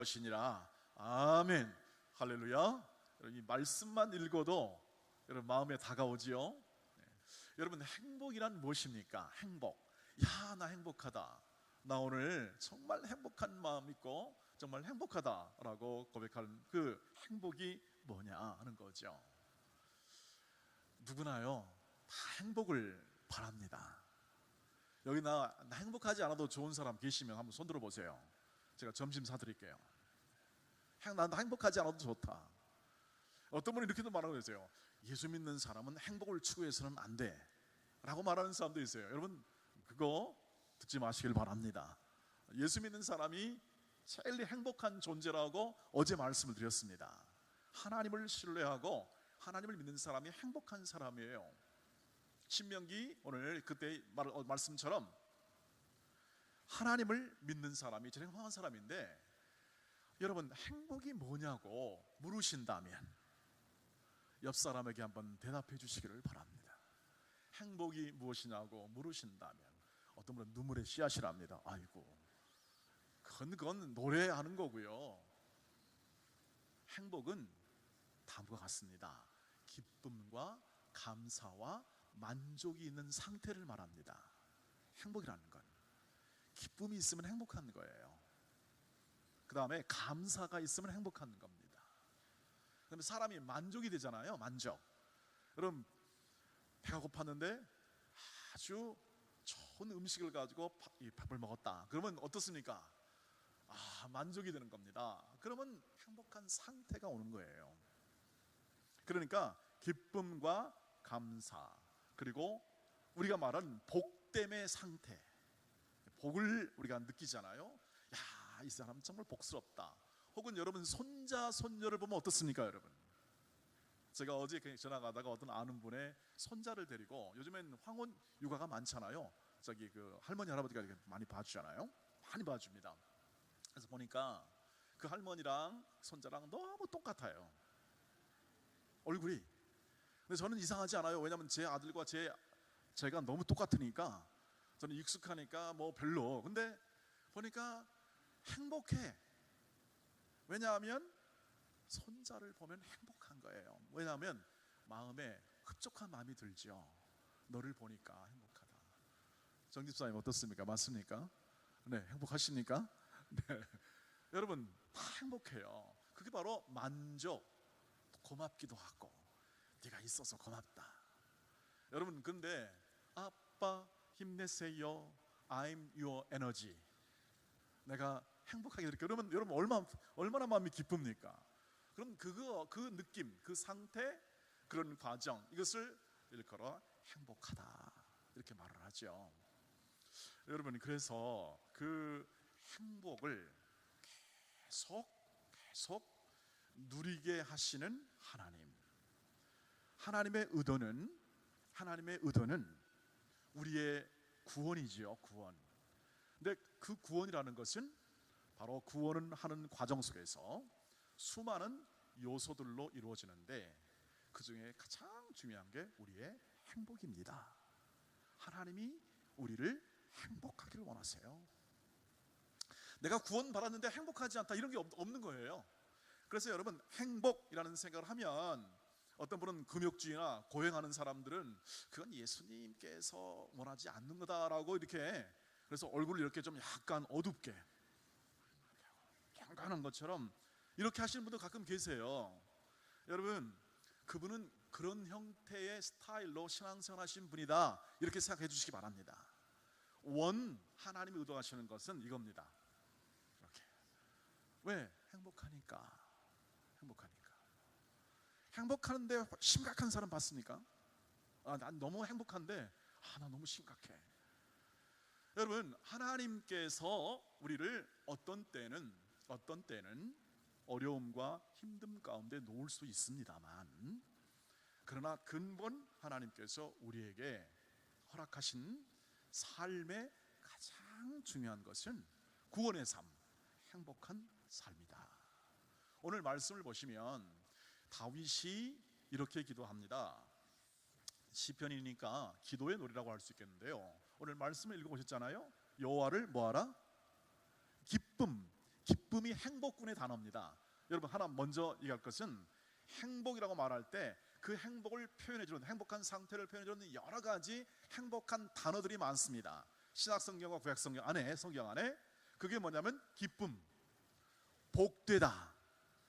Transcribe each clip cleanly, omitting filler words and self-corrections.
것이니라. 아멘. 할렐루야. 여러분, 이 말씀만 읽어도 여러분 마음에 다가오지요. 네. 여러분, 행복이란 무엇입니까? 행복. 야, 나 행복하다. 나 오늘 정말 행복한 마음 있고 정말 행복하다라고 고백하는 그 행복이 뭐냐 하는 거죠. 누구나요 다 행복을 바랍니다. 여기 나 행복하지 않아도 좋은 사람 계시면 한번 손 들어보세요. 제가 점심 사드릴게요. 난 행복하지 않아도 좋다. 어떤 분이 이렇게도 말하고 계세요. 예수 믿는 사람은 행복을 추구해서는 안 돼 라고 말하는 사람도 있어요. 여러분, 그거 듣지 마시길 바랍니다. 예수 믿는 사람이 제일 행복한 존재라고 어제 말씀을 드렸습니다. 하나님을 신뢰하고 하나님을 믿는 사람이 행복한 사람이에요. 신명기 오늘 그때 말씀처럼 하나님을 믿는 사람이 제일 행복한 사람인데, 여러분 행복이 뭐냐고 물으신다면 옆 사람에게 한번 대답해 주시기를 바랍니다. 행복이 무엇이냐고 물으신다면 어떤 분은 눈물의 씨앗이랍니다. 아이고, 그건 노래하는 거고요. 행복은 다음과 같습니다. 기쁨과 감사와 만족이 있는 상태를 말합니다. 행복이라는 건 기쁨이 있으면 행복한 거예요. 그 다음에 감사가 있으면 행복한 겁니다. 그다음에 사람이 만족이 되잖아요. 만족. 여러분, 배가 고팠는데 아주 좋은 음식을 가지고 밥을 먹었다. 그러면 어떻습니까? 만족이 되는 겁니다. 그러면 행복한 상태가 오는 거예요. 그러니까 기쁨과 감사, 그리고 우리가 말하는 복됨의 상태, 복을 우리가 느끼잖아요. 야, 이 사람 정말 복스럽다. 혹은 여러분 손자 손녀를 보면 어떻습니까? 여러분, 제가 어제 지나가다가 어떤 아는 분의 손자를 데리고, 요즘엔 황혼 육아가 많잖아요. 저기 그 할머니 할아버지가 이렇게 많이 봐주잖아요. 많이 봐줍니다. 그래서 보니까 그 할머니랑 손자랑 너무 똑같아요, 얼굴이. 근데 저는 이상하지 않아요. 왜냐하면 제 아들과 제가 너무 똑같으니까, 저는 익숙하니까 뭐 별로. 근데 보니까 행복해. 왜냐하면 손자를 보면 행복한 거예요. 왜냐하면 마음에 흡족한 마음이 들죠. 너를 보니까 행복하다. 정집사님 어떻습니까? 맞습니까? 네, 행복하십니까? 네. 여러분, 다 행복해요. 그게 바로 만족, 고맙기도 하고, 네가 있어서 고맙다. 여러분, 근데 아빠 힘내세요, I'm your energy, 내가 행복하게 이렇게 그러면 여러분 얼마나 마음이 기쁩니까? 그럼 그 느낌, 그 상태, 그런 과정, 이것을 일컬어 행복하다 이렇게 말을 하죠. 여러분, 그래서 그 행복을 계속 누리게 하시는 하나님의 의도는 우리의 구원이지요. 구원. 근데 그 구원이라는 것은 바로 구원을 하는 과정 속에서 수많은 요소들로 이루어지는데, 그 중에 가장 중요한 게 우리의 행복입니다. 하나님이 우리를 행복하기를 원하세요. 내가 구원받았는데 행복하지 않다, 이런 게 없는 거예요. 그래서 여러분, 행복이라는 생각을 하면 어떤 분은 금욕주의나 고행하는 사람들은 그건 예수님께서 원하지 않는 거다라고 이렇게, 그래서 얼굴을 이렇게 좀 약간 어둡게 평간한 것처럼 이렇게 하시는 분도 가끔 계세요. 여러분, 그분은 그런 형태의 스타일로 신앙생활 하신 분이다, 이렇게 생각해 주시기 바랍니다. 하나님이 의도하시는 것은 이겁니다. 이렇게. 왜? 행복하니까. 행복하는데 심각한 사람 봤습니까? 난 너무 행복한데 나 너무 심각해. 여러분, 하나님께서 우리를 어떤 때는 어려움과 힘듦 가운데 놓을 수 있습니다만, 그러나 근본 하나님께서 우리에게 허락하신 삶의 가장 중요한 것은 구원의 삶, 행복한 삶이다. 오늘 말씀을 보시면 다윗이 이렇게 기도합니다. 시편이니까 기도의 노래라고 할 수 있겠는데요, 오늘 말씀을 읽어보셨잖아요. 여호와를 뭐하라? 기쁨이 행복군의 단어입니다. 여러분, 하나 먼저 얘기할 것은 행복이라고 말할 때 그 행복을 표현해주는, 행복한 상태를 표현해주는 여러 가지 행복한 단어들이 많습니다. 신약성경과 구약성경 안에, 성경 안에. 그게 뭐냐면 기쁨, 복되다,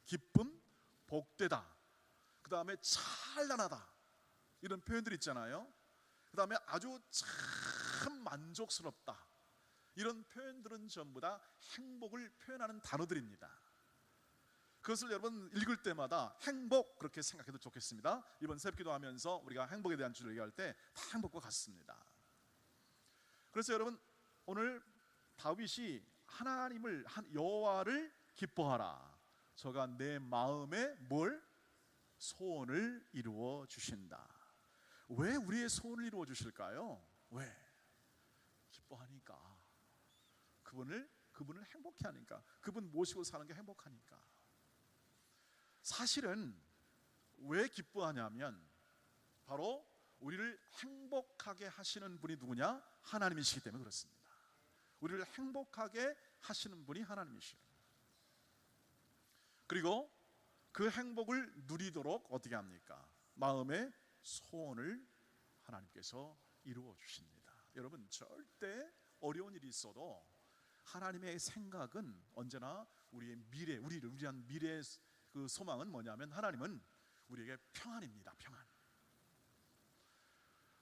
기쁨, 복되다, 그 다음에 찬란하다, 이런 표현들 있잖아요. 그 다음에 아주 참 만족스럽다, 이런 표현들은 전부 다 행복을 표현하는 단어들입니다. 그것을 여러분 읽을 때마다 행복, 그렇게 생각해도 좋겠습니다. 이번 새벽기도 하면서 우리가 행복에 대한 주제를 얘기할 때 다 행복과 같습니다. 그래서 여러분, 오늘 다윗이 하나님을, 여호와를 기뻐하라, 저가 내 마음에 뭘? 소원을 이루어 주신다. 왜 우리의 소원을 이루어 주실까요? 왜? 기뻐하니까. 그분을 행복해 하니까. 그분 모시고 사는 게 행복하니까. 사실은 왜 기뻐하냐면 바로 우리를 행복하게 하시는 분이 누구냐? 하나님이시기 때문에 그렇습니다. 우리를 행복하게 하시는 분이 하나님이시에요. 그리고 그 행복을 누리도록 어떻게 합니까? 마음의 소원을 하나님께서 이루어 주십니다. 여러분, 절대 어려운 일이 있어도 하나님의 생각은 언제나 우리의 미래, 우리를 위한 미래의 그 소망은 뭐냐면 하나님은 우리에게 평안입니다. 평안.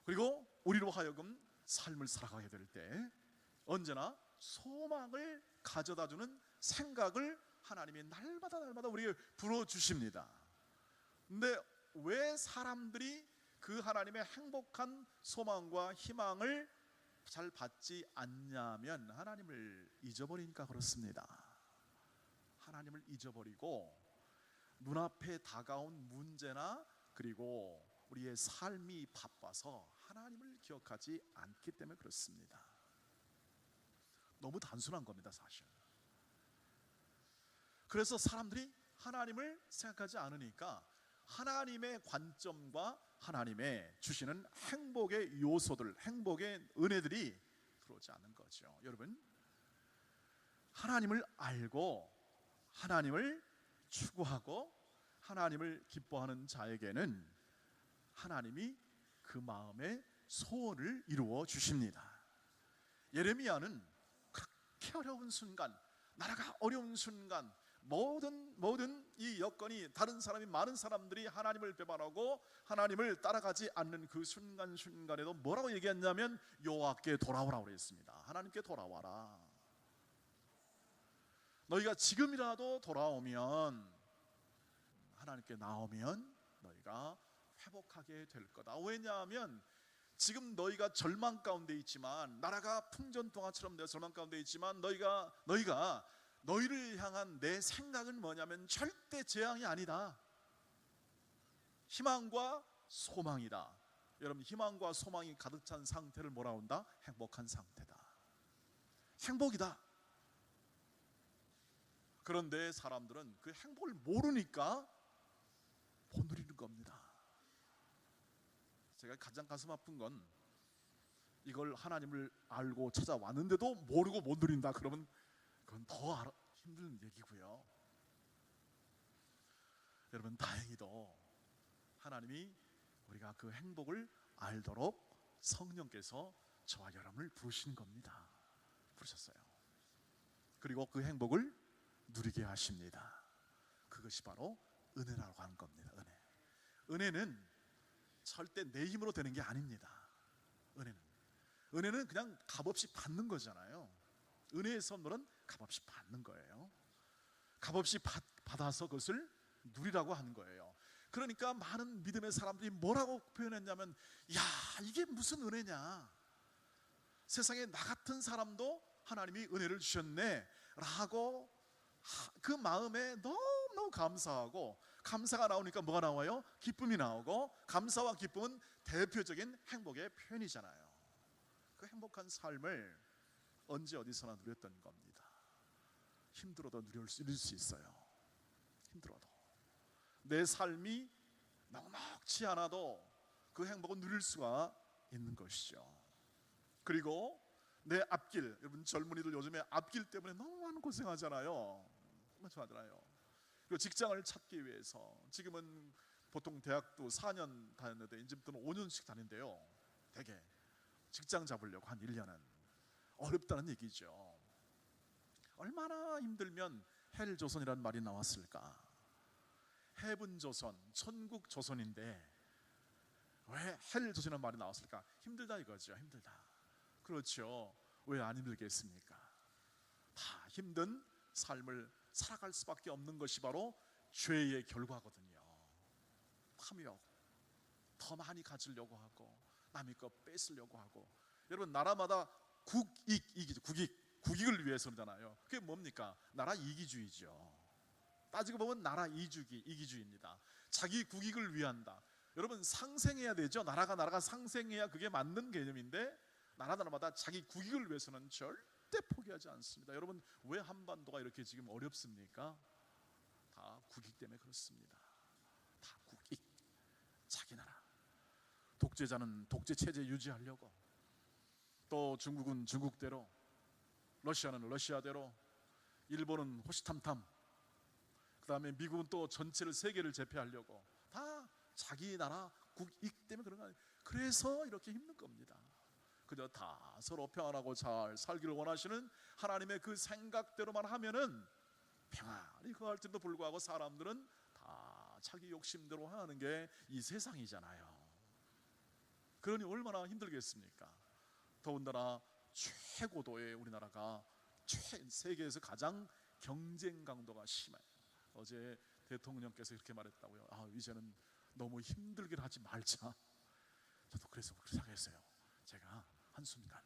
그리고 우리로 하여금 삶을 살아가게 될 때 언제나 소망을 가져다주는 생각을 하나님이 날마다 우리에게 불어주십니다. 근데 왜 사람들이 그 하나님의 행복한 소망과 희망을 잘 받지 않냐면 하나님을 잊어버리니까 그렇습니다. 하나님을 잊어버리고 눈앞에 다가온 문제나 그리고 우리의 삶이 바빠서 하나님을 기억하지 않기 때문에 그렇습니다. 너무 단순한 겁니다, 사실. 그래서 사람들이 하나님을 생각하지 않으니까 하나님의 관점과 하나님의 주시는 행복의 요소들, 행복의 은혜들이 들어오지 않는 거죠. 여러분, 하나님을 알고 하나님을 추구하고 하나님을 기뻐하는 자에게는 하나님이 그 마음의 소원을 이루어 주십니다. 예레미야는 그렇게 어려운 순간, 나라가 어려운 순간, 모든 이 여건이, 다른 사람이, 많은 사람들이 하나님을 배반하고 하나님을 따라가지 않는 그 순간순간에도 뭐라고 얘기했냐면 여호와께 돌아오라고 그랬습니다. 하나님께 돌아와라. 너희가 지금이라도 돌아오면, 하나님께 나오면 너희가 회복하게 될 거다. 왜냐하면 지금 너희가 절망 가운데 있지만, 나라가 풍전등화처럼 내 절망 가운데 있지만 너희를 향한 내 생각은 뭐냐면 절대 재앙이 아니다. 희망과 소망이다. 여러분, 희망과 소망이 가득 찬 상태를 뭐라고 한다? 행복한 상태다. 행복이다. 그런데 사람들은 그 행복을 모르니까 못 누리는 겁니다. 제가 가장 가슴 아픈 건 이걸 하나님을 알고 찾아왔는데도 모르고 못 누린다. 그러면 그건 더 힘든 얘기고요. 여러분, 다행히도 하나님이 우리가 그 행복을 알도록 성령께서 저와 여러분을 부르신 겁니다. 부르셨어요. 그리고 그 행복을 누리게 하십니다. 그것이 바로 은혜라고 하는 겁니다. 은혜는 절대 내 힘으로 되는 게 아닙니다. 은혜는 그냥 값없이 받는 거잖아요. 은혜의 선물은 값없이 받는 거예요. 값없이 받아서 그것을 누리라고 하는 거예요. 그러니까 많은 믿음의 사람들이 뭐라고 표현했냐면, 야, 이게 무슨 은혜냐, 세상에 나 같은 사람도 하나님이 은혜를 주셨네 라고 그 마음에 너무너무 감사하고, 감사가 나오니까 뭐가 나와요? 기쁨이 나오고, 감사와 기쁨은 대표적인 행복의 표현이잖아요. 그 행복한 삶을 언제 어디서나 누렸던 겁니다. 힘들어도 누릴 수 있어요. 힘들어도 내 삶이 넉넉지 않아도 그 행복은 누릴 수가 있는 것이죠. 그리고 내 앞길, 여러분 젊은이들 요즘에 앞길 때문에 너무 많은 고생하잖아요. 그리고 직장을 찾기 위해서 지금은 보통 대학도 4년 다녔는데 이제부터는 5년씩 다닌대요. 되게 직장 잡으려고 한 1년은 어렵다는 얘기죠. 얼마나 힘들면 헬조선이라는 말이 나왔을까? 해분조선, 천국조선인데 왜 헬조선이라는 말이 나왔을까? 힘들다 이거죠. 힘들다. 그렇죠. 왜 안 힘들겠습니까? 다 힘든 삶을 살아갈 수밖에 없는 것이 바로 죄의 결과거든요. 탐욕, 더 많이 가지려고 하고 남의 거 뺏으려고 하고. 여러분 나라마다 국익이죠. 국익을 위해서 그러잖아요. 그게 뭡니까? 나라 이기주의죠. 따지고 보면 나라 이기주의입니다. 자기 국익을 위한다. 여러분 상생해야 되죠. 나라가 상생해야 그게 맞는 개념인데 나라마다 자기 국익을 위해서는 절대 포기하지 않습니다. 여러분 왜 한반도가 이렇게 지금 어렵습니까? 다 국익 때문에 그렇습니다. 다 국익, 자기 나라. 독재자는 독재 체제 유지하려고, 또 중국은 중국대로, 러시아는 러시아대로, 일본은 호시탐탐, 그 다음에 미국은 또 전체를 세계를 제패하려고, 다 자기 나라 국익 때문에 그런 거 아니에요. 그래서 이렇게 힘든 겁니다. 그저 다 서로 평안하고 잘 살기를 원하시는 하나님의 그 생각대로만 하면은 평안히 거할 때도 불구하고 사람들은 다 자기 욕심대로 하는 게 이 세상이잖아요. 그러니 얼마나 힘들겠습니까? 더군다나 최고도의 우리나라가 세계에서 가장 경쟁 강도가 심해요. 어제 대통령께서 이렇게 말했다고요. 이제는 너무 힘들게 하지 말자. 저도 그래서 그렇게 생각했어요. 제가 한순간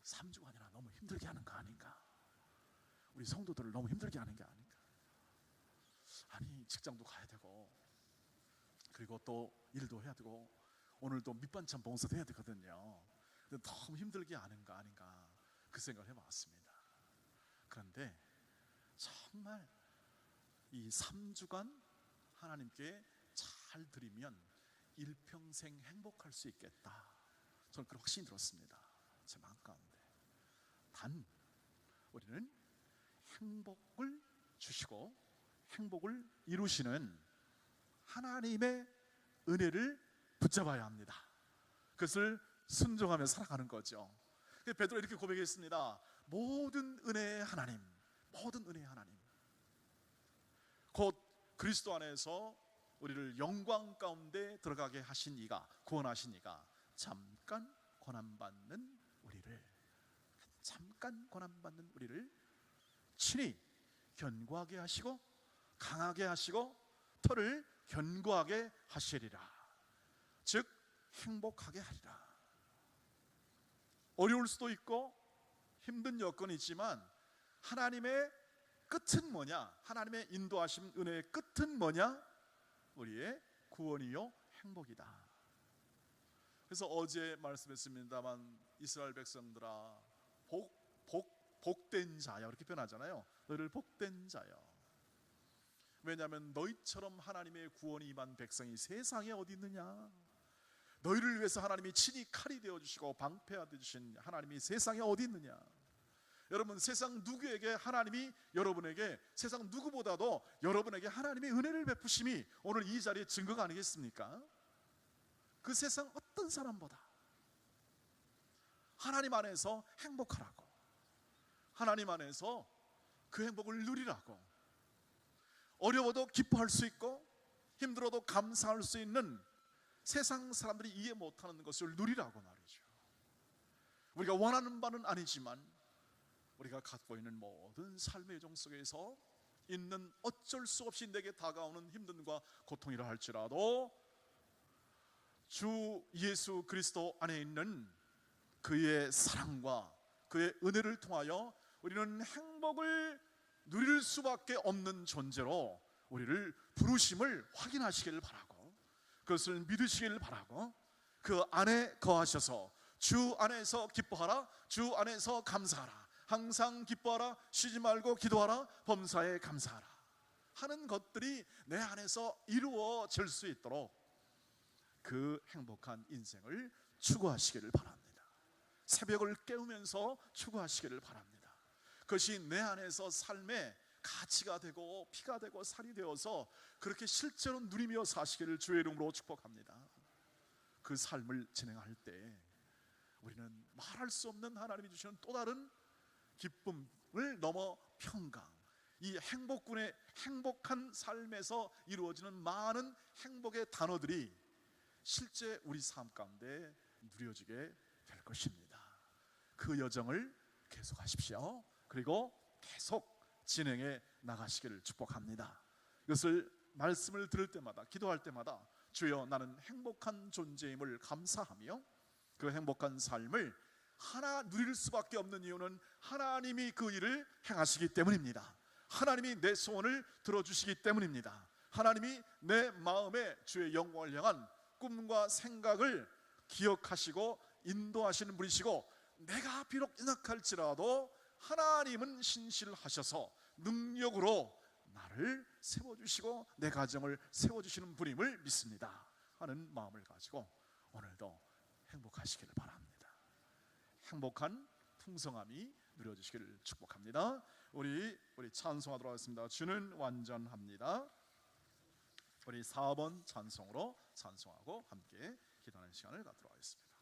3주가 아니라 너무 힘들게 하는 거 아닌가, 우리 성도들을 너무 힘들게 하는 게 아닌가. 아니 직장도 가야 되고, 그리고 또 일도 해야 되고, 오늘도 밑반찬 봉사도 해야 되거든요. 근데 너무 힘들게 하는 거 아닌가, 그 생각을 해봤습니다. 그런데 정말 이 3주간 하나님께 잘 드리면 일평생 행복할 수 있겠다, 저는 그런 확신이 들었습니다. 제 마음 가운데. 단 우리는 행복을 주시고 행복을 이루시는 하나님의 은혜를 붙잡아야 합니다. 그것을 순종하며 살아가는 거죠. 베드로 이렇게 고백했습니다. 모든 은혜의 하나님, 모든 은혜의 하나님, 곧 그리스도 안에서 우리를 영광 가운데 들어가게 하신 이가, 구원하신 이가 잠깐 고난받는 우리를 친히 견고하게 하시고 강하게 하시고 터를 견고하게 하시리라. 즉 행복하게 하리라. 어려울 수도 있고 힘든 여건이 있지만 하나님의 끝은 뭐냐? 하나님의 인도하심 은혜의 끝은 뭐냐? 우리의 구원이요 행복이다. 그래서 어제 말씀했습니다만 이스라엘 백성들아 복된 자여, 이렇게 표현하잖아요. 너희를 복된 자여. 왜냐하면 너희처럼 하나님의 구원이 임한 백성이 세상에 어디 있느냐. 너희를 위해서 하나님이 친히 칼이 되어주시고 방패가 되어주신 하나님이 세상에 어디 있느냐. 여러분 세상 누구에게 하나님이 여러분에게, 세상 누구보다도 여러분에게 하나님의 은혜를 베푸심이 오늘 이 자리의 증거가 아니겠습니까? 그 세상 어떤 사람보다 하나님 안에서 행복하라고, 하나님 안에서 그 행복을 누리라고, 어려워도 기뻐할 수 있고 힘들어도 감사할 수 있는 세상 사람들이 이해 못하는 것을 누리라고 말이죠. 우리가 원하는 바는 아니지만 우리가 갖고 있는 모든 삶의 요정 속에서 있는 어쩔 수 없이 내게 다가오는 힘듦과 고통이라 할지라도 주 예수 그리스도 안에 있는 그의 사랑과 그의 은혜를 통하여 우리는 행복을 누릴 수밖에 없는 존재로 우리를 부르심을 확인하시기를 바라고, 그것을 믿으시기를 바라고, 그 안에 거하셔서 주 안에서 기뻐하라, 주 안에서 감사하라, 항상 기뻐하라, 쉬지 말고 기도하라, 범사에 감사하라 하는 것들이 내 안에서 이루어질 수 있도록 그 행복한 인생을 추구하시기를 바랍니다. 새벽을 깨우면서 추구하시기를 바랍니다. 그것이 내 안에서 삶의 가치가 되고 피가 되고 살이 되어서 그렇게 실제로 누리며 사시기를 주의 이름으로 축복합니다. 그 삶을 진행할 때 우리는 말할 수 없는 하나님이 주시는 또 다른 기쁨을 넘어 평강, 이 행복군의 행복한 삶에서 이루어지는 많은 행복의 단어들이 실제 우리 삶 가운데 누려지게 될 것입니다. 그 여정을 계속하십시오. 그리고 계속 진행해 나가시기를 축복합니다. 이것을 말씀을 들을 때마다, 기도할 때마다 주여 나는 행복한 존재임을 감사하며 그 행복한 삶을 하나 누릴 수밖에 없는 이유는 하나님이 그 일을 행하시기 때문입니다. 하나님이 내 소원을 들어주시기 때문입니다. 하나님이 내 마음에 주의 영광을 향한 꿈과 생각을 기억하시고 인도하시는 분이시고, 내가 비록 연약할지라도 하나님은 신실하셔서 능력으로 나를 세워주시고 내 가정을 세워주시는 분임을 믿습니다 하는 마음을 가지고 오늘도 행복하시기를 바랍니다. 행복한 풍성함이 누려지시기를 축복합니다. 우리 찬송하도록 하겠습니다. 주는 완전합니다. 우리 4번 찬송으로 찬송하고 함께 기도하는 시간을 갖도록 하겠습니다.